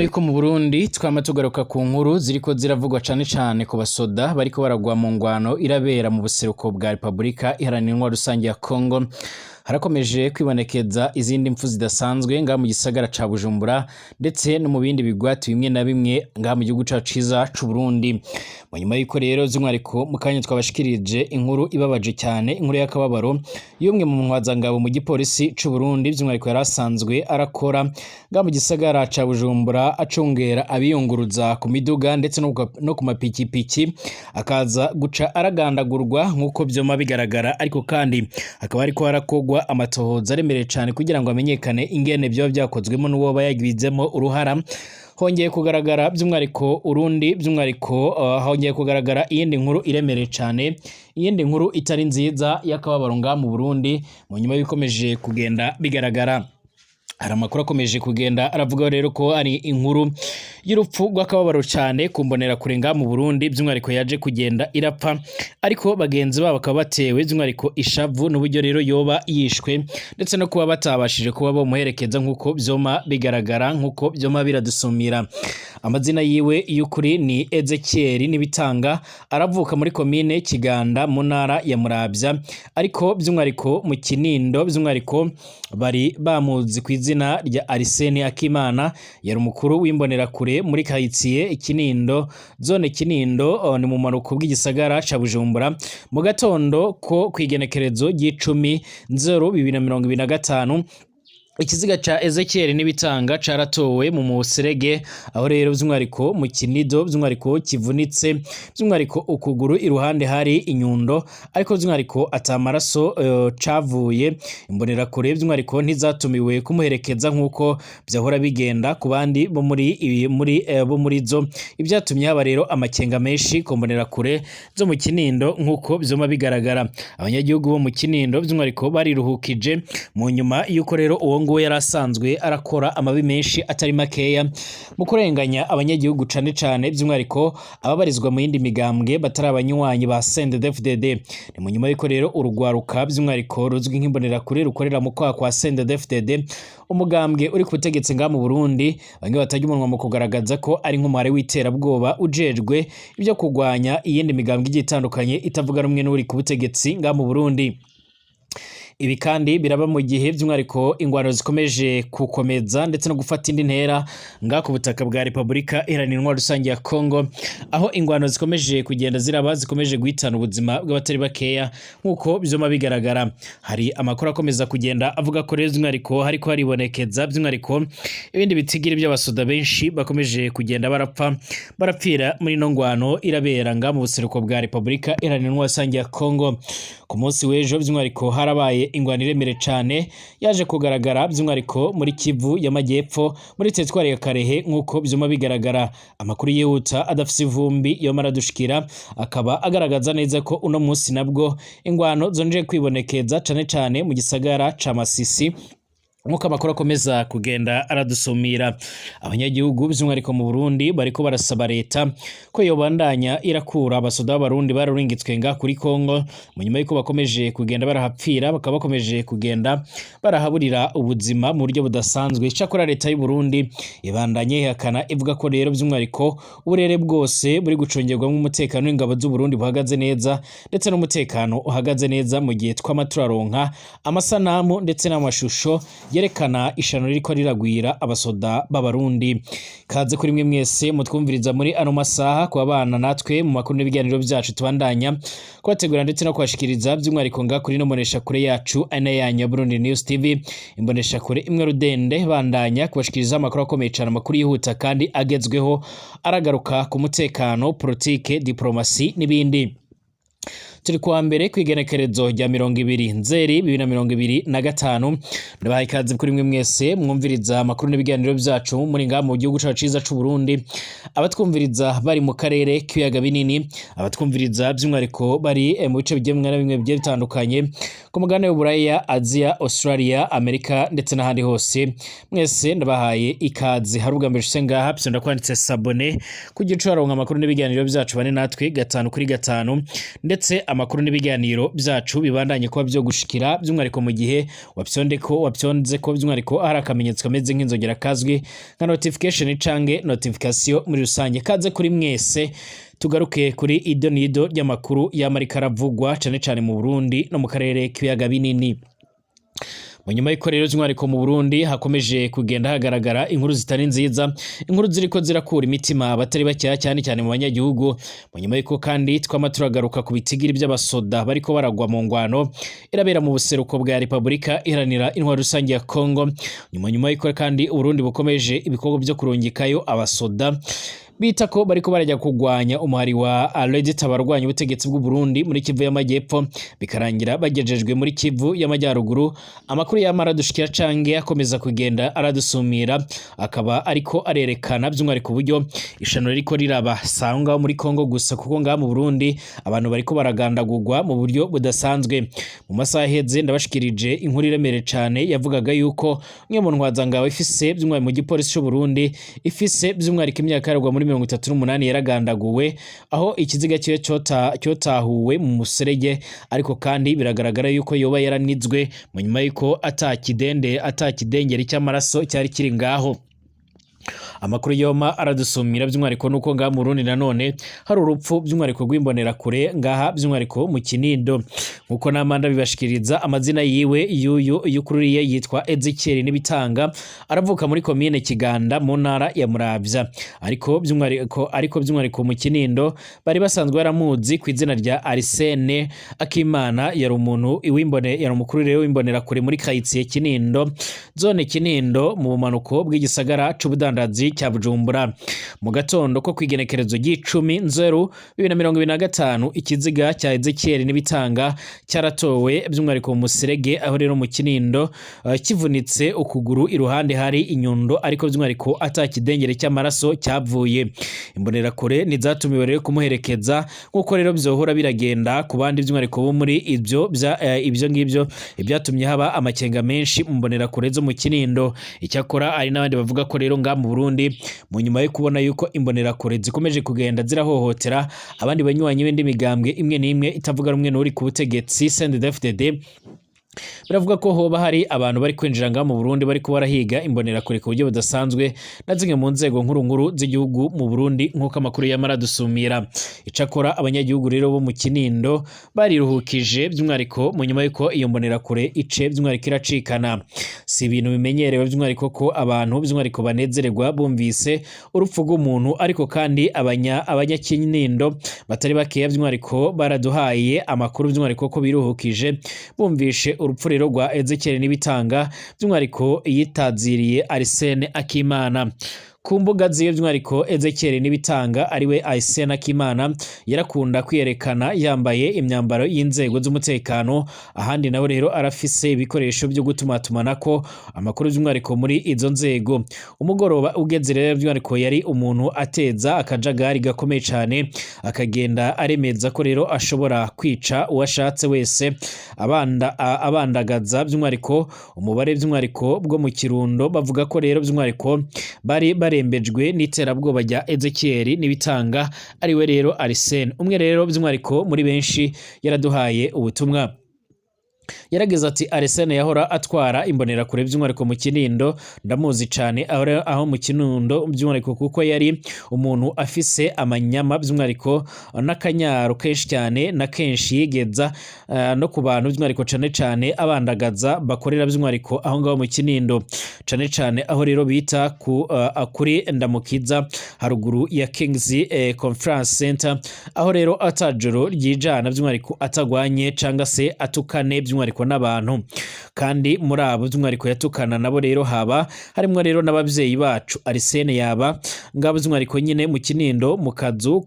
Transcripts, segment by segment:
Inyuma yuko mu Burundi twama tugaruka ku nkuru ziriko ziravugwa cane ku basoda bariko baragwa mu ngwano irabera mu buseruko bwa Republika Iharanira Intwaro Rusangi ya Kongo, harakomeje kwibonekeza izindi mpfu zidasanzwe ngaha mu gisagara ca Bujumbura ndetse no mu bindi bigwati bimwe na bimwe ngaha mu gihugu cacu ciza c'u Burundi. Mu nyuma yuko rero z'umwariko mu kanya twabashikirije inkuru ibabaje cyane, inkuru y'akababaro y'umwe mu ntwazangabo mu gipolisi c'u Burundi by'umwariko yarasanzwe arakora ngaha mu gisagara ca Bujumbura acungera abiyunguruza ku miduga ndetse no ku mapikipiki, akaza guca aragandagurwa nk'uko vyoma bigaragara, ariko kandi akaba ariko harakogwa amatohoza aremereye cane kugira ngo amenyekane ingene vyoba vyakozwemo n'uwoba yagwizemo uruhara. Hongeye kugaragara by'umwariko urundi by'umwariko hongeye kugaragara iyindi nkuru iremereye cane, iyindi nkuru itari nziza y'akababaro ngaha mu Burundi mu nyuma bikomeje kugenda bigaragara. Hari amakuru akomeje kugenda aravuga rero ko ari inkuru y'urupfu rw'akababaro cyane kumbonera kure ngaha mu Burundi by'umwariko yaje kugenda irapfa, ariko bagenzi babo bakaba batewe by'umwariko ishavu n'uburyo rero yoba yishwe ndetse no kuba batabashije kuba bamuherekeza nk'uko vyoma bigaragara, nk'uko vyoma biradusumira. Amazina yiwe y'ukuri ni Ezekiel Nibitanga, aravuka muri komine Kiganda mu ntara ya Muravya, ariko by'umwariko mu Kinindo by'umwariko bari bamuzi kw'izina rya Arsene Akimana, yari umukuru w'imbonera kure muri quartier Kinindo, zone Kinindo ni mu manuko bw'igisagara ca Bujumbura. Mu gatondo ko kwigenekerezo g'10/2025 ikiziga ca Ezekiel Nibitanga caratowe mu muserege, aho rero by'umwariko mu Kinido by'umwariko kivunitse, by'umwariko ukuguru iruhande hari inyundo, ariko by'umwariko atamaraso cavuye. Imbonera kure by'umwariko ntizatumiwe kumuherekeza nk'uko vyahora bigenda ku bandi bo muri zo, ibyatumye haba rero amakenga menshi ku mbonera kure zo mu Kinindo nk'uko vyoma bigaragara. Abanyagihugu bo mu Kinindo by'umwariko bariruhukije mu nyuma yuko rero uwo ngo yarasanzwe arakora amabi menshi atari makeya mu kurenganya abanyagihugu cane by'umwariko ababarizwa mu yindi migambwe batari abanywanyi ba CNDD-FDD. Ni mu nyuma yuko rero urugwaruka by'umwariko ruzwi nk'imbonera kure rukorera mu kwa CNDD-FDD, umugambwe uri ku butegetsi ngaha mu Burundi, bamwe batajya umunwa mu kugaragaza ko ari nk'umware w'iterabwoba ujejwe ibyo kugwanya iyindi migambwe igitandukanye itavuga rumwe n'uri ku butegetsi ngaha mu Burundi. Ibi kandi biraba mu gihe by'umwariko ingwano zikomeje kukomeza ndetse no gufata indi ntera ngaha ku butaka bwa Republika Iharanira Intwaro Rusangi ya Kongo, aho ingwano zikomeje kugenda ziraba, zikomeje guhitana ubuzima bw'abatari bakeya nk'uko bizoma bigaragara. Hari amakuru akomeza kugenda avuga ko rero by'umwariko hariko haribonekeza by'umwariko ibindi bitigiri by'abasoda benshi bakomeje kugenda barapfira muri no ngwano irabera ngaha mu buseruko bwa Republika Iharanira Intwaro Rusangi ya Kongo. Ku munsi w'ejo by'umwariko harabaye ingwano iremere cane yaje kugaragara by'umwariko muri Kivu y'Amajyepfo muri teritwari ya Karehe nk'uko vyoma bigaragara. Amakuru yihuta adafise ivumbi yo maradushikira akaba agaragaza neza ko uno munsi nabwo ingwano zonje kwibonekeza cane mu gisagara ca Masisi nk'uko amakuru akomeza kugenda aradusumira. Abanyagihugu by'umwariko mu Burundi bariko barasaba leta ko yobandanya irakura abasoda b'abarundi barurungitswe ngaha kuri Kongo, mu nyuma yuko bakomeje kugenda barahapfira, bakaba bakomeje kugenda barahaburira ubuzima mu buryo budasanzwe. Cakora leta y'u Burundi ibandanye ihakana ivuga ko rero by'umwariko uburere bwose buri gucongerwamo umutekano w'ingabo z'u Burundi buhagaze neza ndetse n'umutekano uhagaze neza, mu gihe twama turaronka amasanamu ndetse n'amashusho yerekana ishano ririko riragwira abasoda b'abarundi. Kaze kuri mwe mwese mutwumviriza muri ano masaha kwa bana natwe mu makuru n'ibiganiro byacu tubandanya kwategura ndetse no kwashikiriza by'umwariko ngaha kuri no mbonesha kure yacu ana yanya Burundi News TV, imbonesha kure imwe rudende bandanya kubashikiriza amakuru akomeye cyane, amakuru yihuta kandi agezweho aragaruka ku mutekano, politike, diplomasi n'ibindi. Turi kuwa mbere kwigenekerezo rya 20 Nzeri 2025, ndabahaye ikaze kuri mwe mwese mwumviriza amakuru n'ibiganiro byacu muri ngaha mu gihugu cacu ciza c'u Burundi, abatwumviriza bari mu karere k'ibiyaga binini, abatwumviriza by'umwariko bari mu bice bimwe bitandukanye ku mugabane w'Uburaya, Asia, Australia, Amerika ndetse n'ahandi hose, mwese ndabahaye ikaze. Hari ubwa mbere ngaha psonda kwanditse sabone kugira ucaronka amakuru n'ibiganiro byacu bane natwe 5 kuri 5 ndetse amakuru n'ibiganiro byacu bibandanye kuba byo gushikira by'umwariko mu gihe wapyonze ko by'umwariko hari akamenyetso kameze nk'inzogera kazwi nka notification canke notification muri rusange. Kaze kuri mwese tugaruke kuri ido nido ry'amakuru y'amarika aravugwa cane cane mu Burundi no mu karere k'ibiyaga binini. Mu nyuma y'uko rero by'umwariko mu Burundi hakomeje kugenda hagaragara inkuru zitari nziza, inkuru ziriko zirakura imitima abatari bakeya cyane cyane mu banyagihugu. Mu nyuma y'uko kandi twama turagaruka ku bitigiri by'abasoda bariko baragwa mu ngwano irabera mu buseruko bwa Republika Iharanira Intwaro Rusange ya Kongo. Nyuma y'uko kandi Uburundi bukomeje ibikorwa byo kurungikayo abasoda bita ko bariko barajya kugwanya umuhari wa Alredit abarwanya ubutegetsi bw'u Burundi muri Kivu y'Amajyepfo bikarangira bagejejwe muri Kivu y'Amajyaruguru. Amakuru y'amara dushikira cange akomeza kugenda aradusumira akaba ariko arerekana by'umwariko uburyo ishano riko riraba sanga muri Kongo gusa, kuko ngaha mu Burundi abantu bariko baragandagurwa mu buryo budasanzwe. Mu masaha heze ndabashikirije inkuru iremere cane yavugaga yuko mwe mu ntwazangawe ifise by'umwari mu gipolisi cy'u Burundi ifise by'umwariko imyaka yaragwa muri 38 yaragandaguwe, aho ikiziga cyo cyotahuwe mu muserege, ariko kandi biragaragara yuko yoba yaranizwe mu nyuma yuko atakidengeri cy'amaraso cyari kiri ngaho. Amakuru yoma aradusumira by'umwariko nuko ngaha mu Burundi nanone hari urupfu by'umwariko rw'imbonera kure ngaha by'umwariko mu Kinindo. Nkuko namanda bibashikiriza amazina yiwe y'ukuriye yitwa Ezekiel Nibitanga, aravuka muri commune Kiganda mu ntara ya Muravya, ariko by'umwariko mu Kinindo bari basanzwe baramuzi ku izina rya Arsene Akimana. Yari umuntu yari umukuru rero w'imbonera kure muri Kayitsi Kinindo, zone Kinindo mu bumanuko bw'igisagara c'ubudandazi cya Bujumbura. Mu gatondo ko kwigenekerezo g'10/2025 ikiziga cya Ezekiel Nibitanga cyaratowe by'umwariko mu Muserege, aho rero mu Kinindo kivunitse ukuguru iruhande hari inyundo, ariko by'umwariko atakidengere cy'amaraso cyavuye. Imbonera kure nizatumiwe rero kumuherekeza, nkuko rero byohora biragenda ku bandi by'umwariko bo muri ibyo ngibyo ibyatumye haba amakenga menshi mu mbonera kure zo mu Kinindo. Icyakora ari n'abandi bavuga ko rero ngaha mu Burundi mu nyuma yo kubona yuko imbonera kure zikomeje kugenda zirahohotera abandi banywanyi b'indi migambwe imwe n'imwe itavuga rumwe n'uri ku butegetsi CNDD-FDD, biravuga ko hoba hari abantu bari kwinjira ngaha mu Burundi bari kuba barahiga imbonera kure ku buryo budasanzwe na zimwe mu nzego nkuru z'igihugu mu Burundi, nk'uko amakuru yamara dusumira. Icakora abanyagihugu rero bo mu Kinindo bariruhukije by'umwariko mu nyuma yuko iyo mbonera kure ice by'umwariko iracikana. Si ibintu bimenyerewe by'umwariko ko abantu by'umwariko banezererwa bumvise urupfu rw'umuntu, ariko kandi abanyakinindo batari bakeya by'umwariko baraduhaye amakuru by'umwariko ko biruhukije bumvishe urupfu rero rwa Ezekiel Nibitanga by'umwariko yitaziriye Arsene Akimana. Ku mbuga ziwe by'umwariko Ezekiel Nibitanga ariwe Arsene Akimana yarakunda kwiyerekana yambaye imyambaro y'inzego z'umutekano, ahandi nawe rero arafise ibikoresho byo gutumatumanako amakuru by'umwariko muri izo nzego. Umugoroba ugeze rero by'umwariko yari umuntu ateza akajagari gakomeye cyane, akagenda aremeza ko rero ashobora kwica uwashatse wese, abandagaza by'umwariko umubare by'umwariko bwo mu Kirundo bavuga ko rero by'umwariko bari barembejwe n'iterabwoba rya Ezekiel Nibitanga ariwe rero Arsene. Umwe rero by'umwariko muri benshi yaraduhaye ubutumwa, yarageze ati Arsene yahora atwara imbonera kure by'umwariko mu Kinindo, ndamuzi cyane aho mu Kinindo by'umwariko kuko yari umuntu afise amanyama by'umwariko n'akanyaro kenshi cyane na kenshi yigeza no ku bantu by'umwariko cyane abandagaza bakorera by'umwariko aho ngaho mu Kinindo cyane aho rero bita kuri Ndamukiza haruguru ya Kings Conference Center, aho rero atajoro ryijana by'umwariko atagwanye cyangwa se atukane by'umwariko n'abantu. Kandi muri abo by'umwariko yatukana nabo rero haba harimo rero n'abavyeyi bacu. Arsene yaba ngabo by'umwariko nyine mu Kinindo mu kazu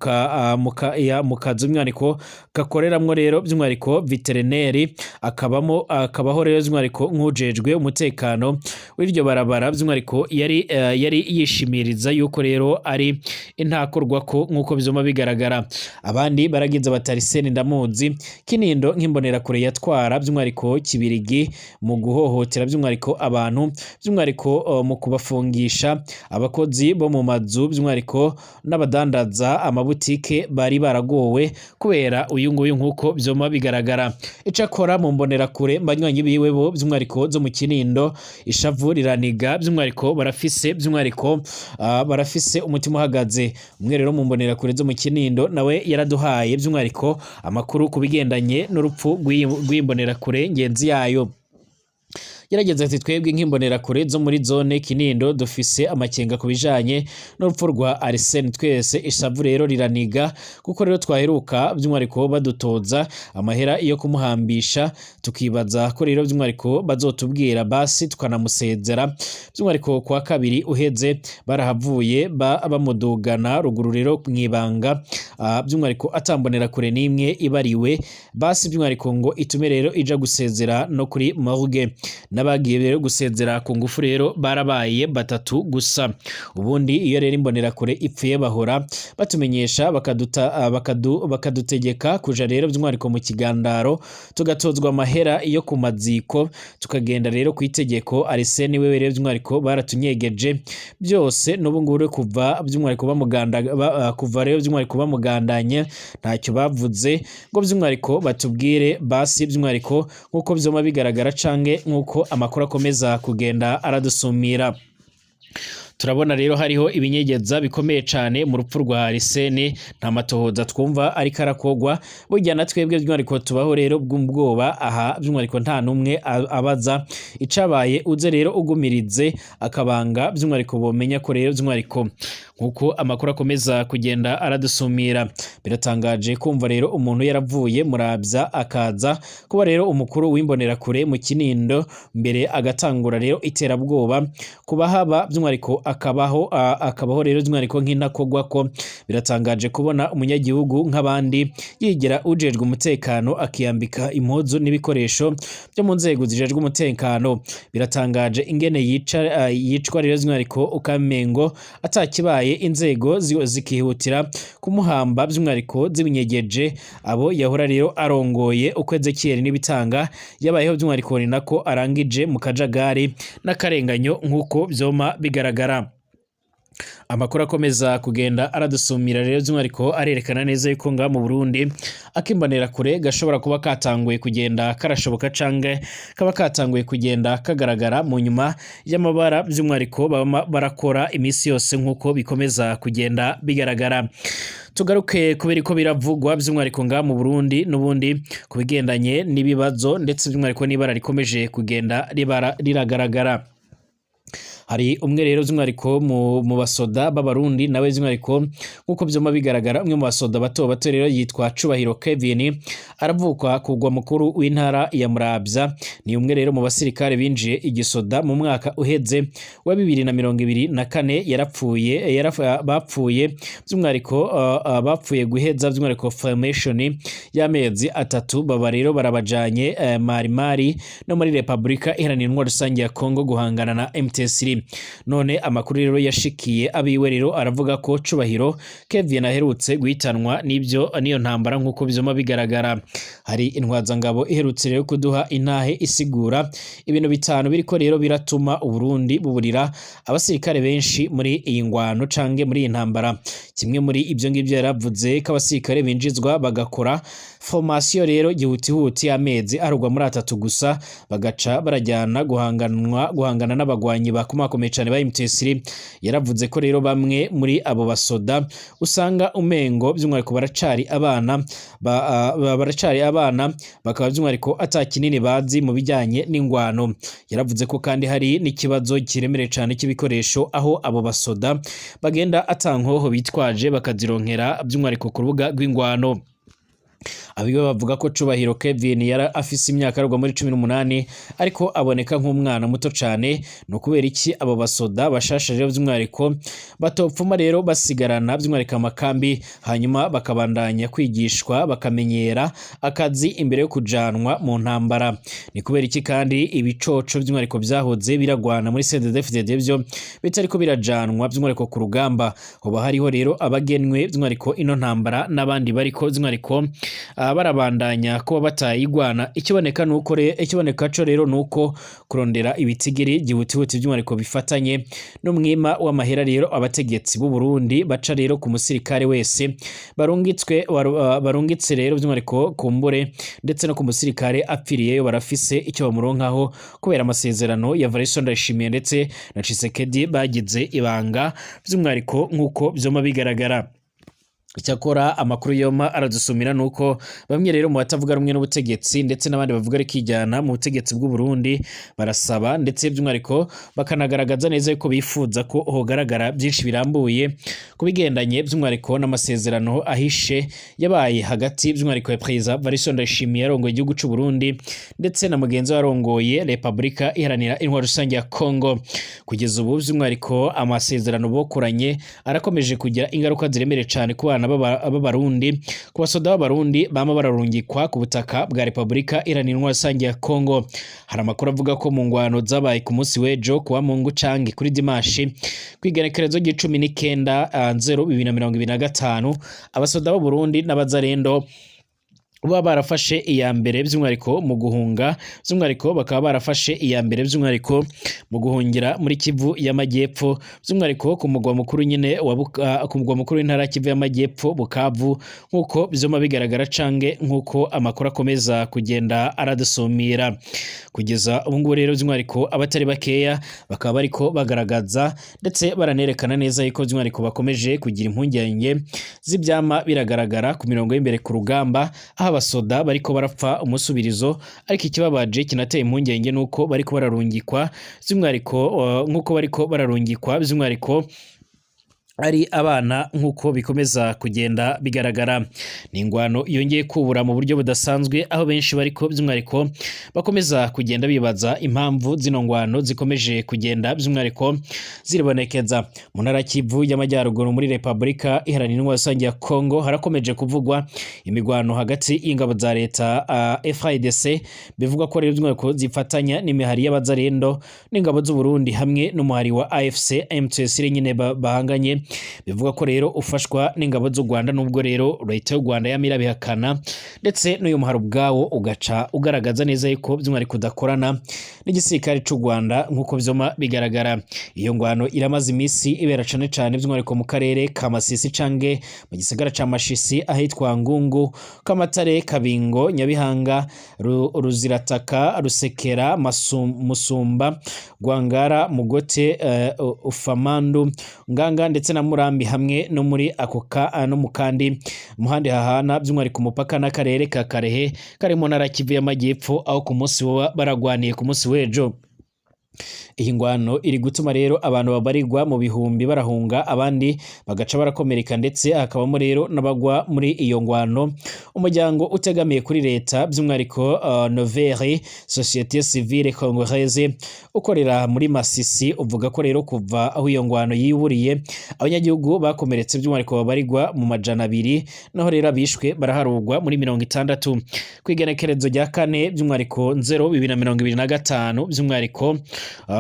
by'umwariko gakoreramwo rero by'umwariko veterinary, akabaho rero by'umwariko nk'ujejwe umutekano w'iryo barabara by'umwariko yari yishimiriza yuko rero ari intakorwa ko nk'uko bizoma bigaragara. Abandi baragize bati Arsene ndamuzi Kinindo nk'imbonera kure yatwara by'umwariko by'umwihariko kibirigi mu guhohotera by'umwihariko abantu by'umwihariko mu kubafungisha abakozi bo mu mazu by'umwihariko n'abadandaza amabutike bari baragowe kubera uyu nguyu nk'uko byoma bigaragara. Icakora mu mbonerakure banywanyi biwe bo by'umwihariko zo mu Kinindo ishavu riraniga by'umwihariko barafise umutima uhagaze. Umwe rero mu mbonerakure zo mu Kinindo nawe yaraduhaye by'umwihariko amakuru kubigendanye n'urupfu rw'imbonerakure ngenzi yayo. Yarageze ati twebwe nk'imbonerakure zo muri zone Kinindo dufise amakenga kubijanye n'urupfu rwa Arsene, twese ishavu rero riraniga kuko rero twaheruka by'umwihariko badutoza amahera iyo kumuhambisha, tukibaza ko rero by'umwihariko bazotubwira basi tukanamusezera. By'umwihariko kwa kabiri uheze barahavuye bamudugana ruguru rero mwibanga, by'umwihariko atambonerakure n'imwe ibariwe, basi by'umwihariko ngo itume rero ija gusezera no kuri morgue. N'abagiye rero gusezera ku ngufu rero barabaye batatu gusa. Ubundi iyo rero imbonerakure ipfuye bahora batumenyesha bakadutegeka kuja rero by'umwihariko mu kigandaro tugatozwa amahera iyo ku maziko, tukagenda rero ku itegeko. Arsene wewe rero by'umwihariko baratunyegeje byose n'ubu nguru kuva by'umwihariko bamugandanye ntacyo bavuze ngo by'umwihariko batubwire basi by'umwihariko nk'uko byoma bigaragara canke nk'uko amakuru akomeza kugenda aradusumira. Turabona rero hariho ibinyegeza bikomeye cyane mu rupfu rwa Arsene, nta matohoza twumva ariko arakogwa. Burya na twebwe by'umwihariko tubaho rero bw'ubwoba aha by'umwihariko nta numwe abaza icabaye, uze rero ugumirize akabanga by'umwihariko bomenya ko rero by'umwihariko nkuko amakuru akomeza kugenda aradusumira. Biratangaje kumva rero umuntu yaravuye Muravya akaza kuba rero umukuru w'imbonerakure mu Kinindo, mbere agatangura rero iterabwoba kuba haba by'umwihariko akabaho rero by'umwihariko nk'intakogwa ko. Biratangaje kubona umunyagihugu nk'abandi yigera ujejwe umutekano akiyambika impuzu n'ibikoresho byo mu nzego zijejwe umutekano. Biratangaje ingene yicwa rero by'umwihariko ukamengo atakibaye, inzego zikihutira kumuhamba by'umwihariko zibinyegeje abo yahora rero arongoye uko Ezekiel n'ibitanga yabayeho by'umwihariko ni nako arangije mu kajagari n'akarenganyo nk'uko byoma bigaragara. Amakuru akomeza kugenda aradusumira rero by'umwihariko arerekana neza yuko nga mu Burundi akimbonerakure gashobora kuba katanguye kugenda karashoboka canke kaba katanguye kugenda kagaragara mu nyuma y'amabara by'umwihariko barakora imisi yose nk'uko bikomeza kugenda bigaragara. Tugaruke kubera ko biravugwa by'umwihariko nga mu Burundi n'ubundi kubigendanye n'ibibazo ndetse by'umwihariko n'ibara rikomeje kugenda riragaragara. Hari umwe rero by'umwihariko mu basoda b'abarundi nawe by'umwihariko nk'uko byoma bigaragara, umwe mu basoda bato rero yitwa Cubahiro Kevin, aravuka kugwa mukuru w'intara ya Muravya. Ni umwe rero mu basirikare binjiye igisoda mu mwaka uheze wa 2024. Bapfuye by'umwihariko bapfuye guheza by'umwihariko formation y'amezi atatu, baba rero barabajanye Mari no muri Republika Iharanira Intwaro Rusange ya Kongo guhangana na MTS. None amakuru rero yashikiye abiwe rero aravuga ko Cubahiro Kevin aherutse guhitanwa niyo ntambara nk'uko byoma bigaragara. Hari intwazangabo iherutse rero kuduha intahe isigura ibintu bitanu biriko rero biratuma Uburundi buburira abasirikare benshi muri iyi ngwano canke muri iyi ntambara. Kimwe muri ibyo ngibyo yaravuze ko abasirikare binjizwa bagakora formation rero gihutihuti amezi arugwa muri 3 gusa, bagaca barajyana guhangana n'abagwanyi bakomakomeye cyane ba MTS. Yaravuze ko rero bamwe muri abo basoda usanga umengo by'umwihariko baracari abana bakaba by'umwihariko atakinini bazi mu bijyanye n'ingwano. Yaravuze ko kandi hari n'ikibazo kiremere cyane cy'ibikoresho, aho abo basoda bagenda atankoho bitwaje bakazironkera by'umwihariko ku rubuga rw'ingwano. Abiwe bavuga ko Cubahiro Kevin yara afise imyaka arugwa muri 18 ariko aboneka nk'umwana muto cyane. No kubera iki abo basoda bashasha rero by'umwihariko batopfuma rero basigarana by'umwihariko amakambi, hanyuma bakabandanya kwigishwa bakamenyera akazi imbere yo kujanwa mu ntambara. Ni kubera iki kandi ibicoco by'umwihariko byahoze biragwana muri CNDD-FDD byo bitariko birajanwa by'umwihariko ku rugamba. Hoba hariho rero abagenwe by'umwihariko ino ntambara n'abandi bariko by'umwihariko barabandanya kuba batayigwana. Ikiboneka co rero nuko kurondera ibitigiri gihutihuti by'umwihariko bifatanye n'umwima w'amahera rero abategetsi b'u Burundi baca rero ku musirikare wese barungitse rero by'umwihariko kumbure ndetse no ku musirikare apfiriyeyo barafise icyo bamuronkaho kubera amasezerano ya Evariste Ndayishimiye ndetse na Tshisekedi bagize ibanga by'umwihariko nk'uko vyoma bigaragara. Icyakora amakuru yoma aradusumira nuko bamwe rero mu batavuga rumwe n'ubutegetsi ndetse n'abandi bavuga ari kijyana mu butegetsi bw'u Burundi barasaba ndetse by'umwihariko bakanagaragaza neza yuko bifuza ko hogaragara byinshi birambuye kubigendanye by'umwihariko n'amasezerano ahishe yabaye hagati by'umwihariko ya President Evariste Ndayishimiye yarongoye igihugu cy'u Burundi ndetse na mugenzi we yarongoye Repubulika Iharanira Intwaro Rusange ya Congo. Kugeza ubu by'umwihariko amasezerano bokoranye arakomeje kugira ingaruka ziremere cyane ku bana b'abarundi ku basoda b'abarundi bama bararungikwa ku butaka bwa Repubulika Iharanira Intwaro Rusange ya Congo. Hari amakuru avuga ko mu ngwano zabaye ku munsi w'ejo kuwa Mungu canke kuri Dimashi kwigenekerezo g'19/0/2025 abasoda b'Uburundi n'abazarendo baba barafashe iya mbere by'umwihariko mu guhunga by'umwihariko bakaba barafashe iya mbere by'umwihariko mu guhungira muri Kivu y'Amajyepfo by'umwihariko ku mugwa mukuru nyine ku mugwa mukuru w'intara Kivu y'Amajyepfo Bukavu nk'uko bizoma bigaragara cange nk'uko amakuru akomeza kugenda aradusumira. Kugeza ubu ngubu rero by'umwihariko abatari bakeya bakaba bariko bagaragaza ndetse baranerekana neza yuko by'umwihariko bakomeje kugira impungenge z'ibyama biragaragara ku mirongo y'imbere ku rugamba abasoda bariko barapfa umusubirizo, ariko ikibabaje kinateye impungenge nuko bariko bararungikwa by'umwihariko nk'uko bariko bararungikwa by'umwihariko ari abana nk'uko bikomeza kugenda bigaragara. Ni ingwano yongeye kubura mu buryo budasanzwe aho benshi bariko by'umwihariko bakomeza kugenda bibaza impamvu zino ngwano zikomeje kugenda by'umwihariko ziribonekeza mu ntara Kivu y'Amajyaruguru muri Repubulika Iharanira Intwaro Rusange ya Congo. Harakomeje kuvugwa imigwano hagati y'ingabo za leta FARDC bivuga ko rero by'umwihariko zifatanya n'imihari y'abazarendo n'ingabo z'u Burundi hamwe n'umuhari wa AFC M23 nyine bahanganye. Bivuga ko rero ufashwa n'ingabo z'u Rwanda nubwo rero leta y'u Rwanda yamira bihakana ndetse n'uyu muharo bwawo ugaca ugaragaza neza yuko by'umwihariko kudakorana n'igisirikare cy'u Rwanda nk'uko vyoma bigaragara. Iyo ngwano iramaze imisi ibera cane cane by'umwihariko mu karere ka Masisi cange mu gisagara ca Mashisi ahitwa Ngungu, Kamatare, Kabingo, Nyabihanga, Ruzirataka, Rusekera, Musumba, Gwangara, Mugote, Ufamandu, Nganga ndetse na Murambi hamwe no muri akoka no mukandi muhandi hahana by'umwihariko umupaka n'akarere ka Karehe kari mu ntara Kivu y'Amajyepfo aho ku munsi baragwaniye ku munsi w'ejo. Iyi ngwano iri gutuma rero abantu babarirwa mu bihumbi barahunga abandi bagaca barakomereka ndetse hakabamo rero n'abagwa muri iyo ngwano. Umuryango utegamiye kuri leta by'umwihariko Nouvelle Société Civile Congolaise ukorera muri Masisi uvuga ko rero kuva aho iyo ngwano yiburiye abanyagihugu bakomeretse by'umwihariko babarirwa mu majana 2 naho rero abishwe baraharugwa muri 60 kwigenekerezo rya 4 by'umwihariko 0/2025 by'umwihariko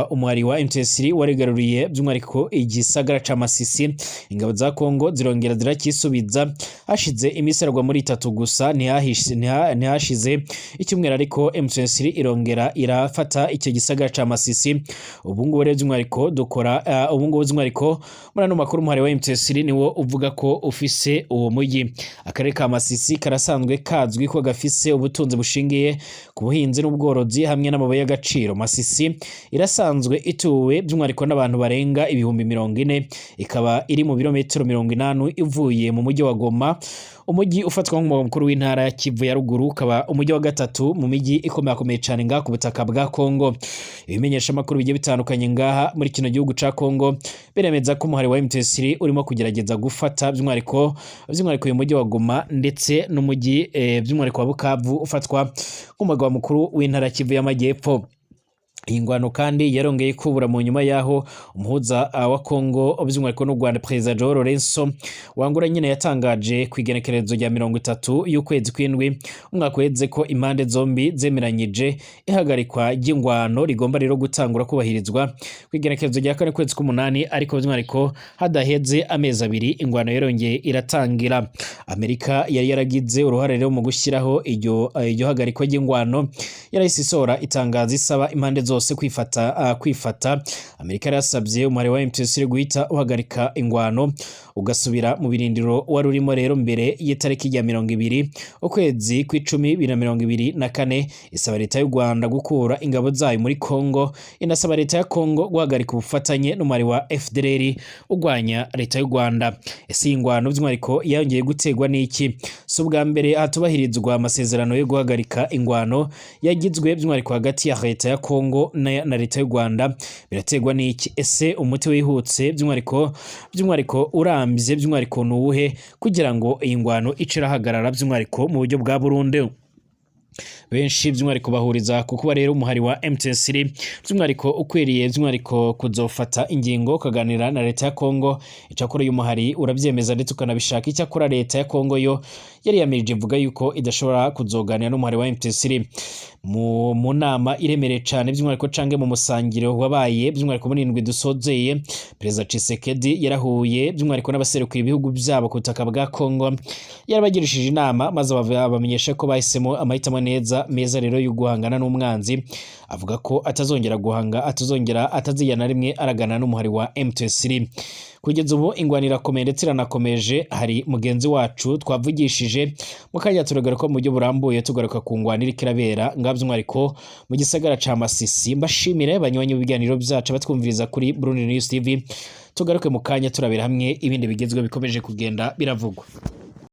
umuhari wa M23 warigaruriye by'umwihariko igisagara ca Masisi. Ingabo za Kongo zirongera zirakisubiza hashize imisarwa muri 3 gusa ntihashize icyumweru, ariko M23 irongera irafata icyo gisagara ca Masisi. Ubu ngubu rero by'umwihariko dukora ubu ngubu by'umwihariko muri ano makuru umuhari wa M23 niwo uvuga ko ufise uwo mujyi. Akarere ka Masisi karasanzwe kazwi ko gafise ubutunzi bushingiye ku buhinzi n'ubworozi hamwe n'amabuye y'agaciro. Masisi irasanzwe ituwe by'umwihariko n'abantu barenga ibihumbi 40, ikaba iri mu birometero 80 ivuye mu mujyi wa Goma, umujyi ufatwa nk'umugwa mukuru w'intara ya Kivu ya ruguru, ukaba umujyi wa gatatu mu mijyi ikomeye cyane ngaha ku butaka bwa Kongo. Ibimenyesha makuru bigiye bitandukanye ngaha muri kino gihugu ca Kongo biremeza ko umuhari wa M23 urimo kugerageza gufata by'umwihariko uyu mujyi wa Goma ndetse n'umujyi by'umwihariko wa Bukavu ufatwa nk'umugwa mukuru w'intara ya Kivu y'Amajyepfo. iyi ngwano kandi yarongeye kubura mu nyuma yaho umuhuza wa Kongo by'umwihariko n'u Rwanda Perezida Joao Lourenço Wangura nyine yatangaje ku igenekerezo rya 30 y'ukwezi kw'indwi umwaka weze ko impande zombi zemeranyije ihagarikwa ry'ingwano rigomba rero gutangura kubahirizwa ku igenekerezo rya 4 kwezi k'umunani ariko by'umwihariko hadaheze amezi abiri ingwano yarongeye iratangira. Amerika yari yaragize uruhare rero mu gushyiraho iryo hagarikwa ry'ingwano yarahise isora itangaza isaba impande zose kwifata. Amerika yarasabye umubare wa M23 guhita uhagarika ingwano ugasubira mu birindiro wari urimo rero mbere y'itariki ya 20 ukwezi kw'icumi 2024 isaba leta y'u Rwanda gukura ingabo zayo muri Kongo inasaba leta ya Kongo guhagarika ubufatanye n'umubare wa FDLR ugwanya leta y'u Rwanda. Ese ingwano by'umwihariko yongeye gutegwa n'iki? So bwa mbere hatubahirizwa amasezerano yo guhagarika ingwano yagizwe by'umwihariko hagati ya leta ya Kongo na leta y'u Rwanda birategwa n'iki? Ese umuti wihutse by'umwihariko urambye by'umwihariko nuwuhe kugira ngo iyi ngwano icirahagarara by'umwihariko mu buryo bwa Burundi? Benshi by'umwihariko bahuriza kuko rero umuhari wa M23 by'umwihariko ukwiriye by'umwihariko kuzofata ingingo kaganira na leta ya Kongo. Icyakora uyu muhari urabyemeza ndetse ukanabishaka. Icyakora leta ya Kongo yo yari yamirije ivuga yuko idashobora kuzoganira n'umuhari wa M23 mu nama iremereye cyane by'umwihariko cange mu musangiro wabaye by'umwihariko muri indwi dusozeye. Perezida Tshisekedi yarahuye by'umwihariko n'abaserukira ibihugu byabo ku butaka bwa Kongo yarabagirishije inama maze bamenyesha ko bahisemo amahitamo meza rero yo guhangana n'umwanzi. Avuga ko atazigera na rimwe aragana n'umuhari wa M23. Kugeza ubu ingwano irakomeye ndetse iranakomeje. Hari mugenzi wacu twavugishije mu kanya turagaruka mu buryo burambuye tugaruka ku ngwano iriko irabera by'umwihariko mu gisagara ca Masisi. Mbashimire banywanyi b'ibiganiro byacu batwumviriza kuri Burundi News TV. Tugaruke mu kanya turabira hamwe ibindi bigezweho bikomeje kugenda biravugwa.